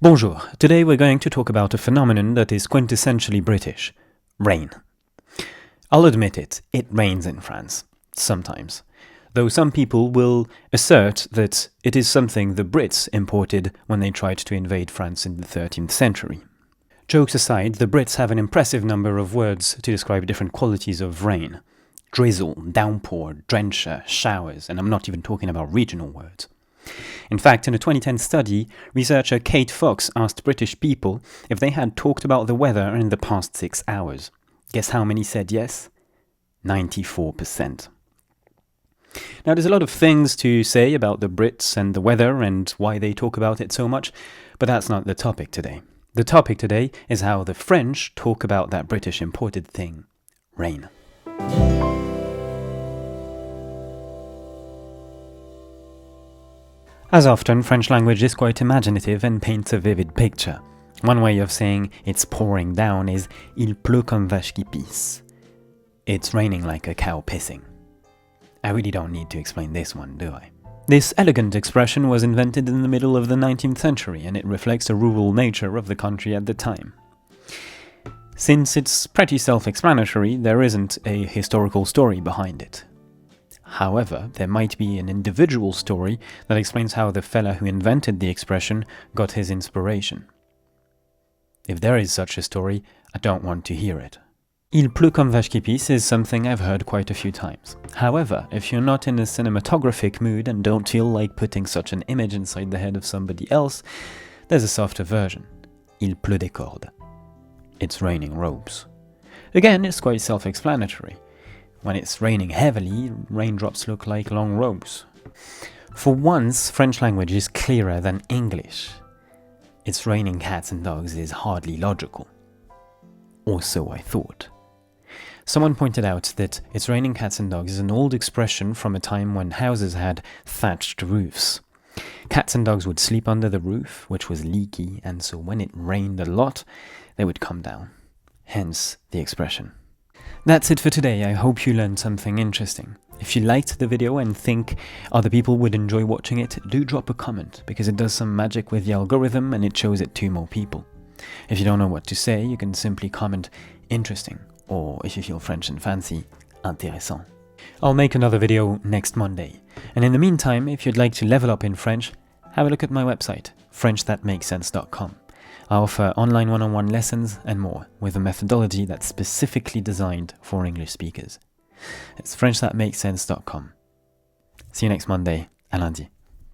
Bonjour, today we're going to talk about a phenomenon that is quintessentially British. Rain. I'll admit it rains in France. Sometimes. Though some people will assert that it is something the Brits imported when they tried to invade France in the 13th century. Jokes aside, the Brits have an impressive number of words to describe different qualities of rain. Drizzle, downpour, drencher, showers, and I'm not even talking about regional words. In fact, in a 2010 study, researcher Kate Fox asked British people if they had talked about the weather in the past 6 hours. Guess how many said yes? 94%. Now, there's a lot of things to say about the Brits and the weather and why they talk about it so much, but that's not the topic today. The topic today is how the French talk about that British imported thing, rain. As often, French language is quite imaginative and paints a vivid picture. One way of saying it's pouring down is il pleut comme vache qui pisse. It's raining like a cow pissing. I really don't need to explain this one, do I? This elegant expression was invented in the middle of the 19th century, and it reflects the rural nature of the country at the time. Since it's pretty self-explanatory, there isn't a historical story behind it. However, there might be an individual story that explains how the fella who invented the expression got his inspiration. If there is such a story, I don't want to hear it. Il pleut comme vache qui pisse is something I've heard quite a few times. However, if you're not in a cinematographic mood and don't feel like putting such an image inside the head of somebody else, there's a softer version. Il pleut des cordes. It's raining ropes. Again, it's quite self-explanatory. When it's raining heavily, raindrops look like long ropes. For once, French language is clearer than English. It's raining cats and dogs is hardly logical. Or so I thought. Someone pointed out that it's raining cats and dogs is an old expression from a time when houses had thatched roofs. Cats and dogs would sleep under the roof, which was leaky, and so when it rained a lot, they would come down. Hence the expression. That's it for today. I hope you learned something interesting. If you liked the video and think other people would enjoy watching it, do drop a comment, because it does some magic with the algorithm and it shows it to more people. If you don't know what to say, you can simply comment interesting, or if you feel French and fancy, intéressant. I'll make another video next Monday. And in the meantime, if you'd like to level up in French, have a look at my website, frenchthatmakesense.com. I offer online one-on-one lessons and more, with a methodology that's specifically designed for English speakers. It's frenchthatmakesense.com. See you next Monday, à lundi.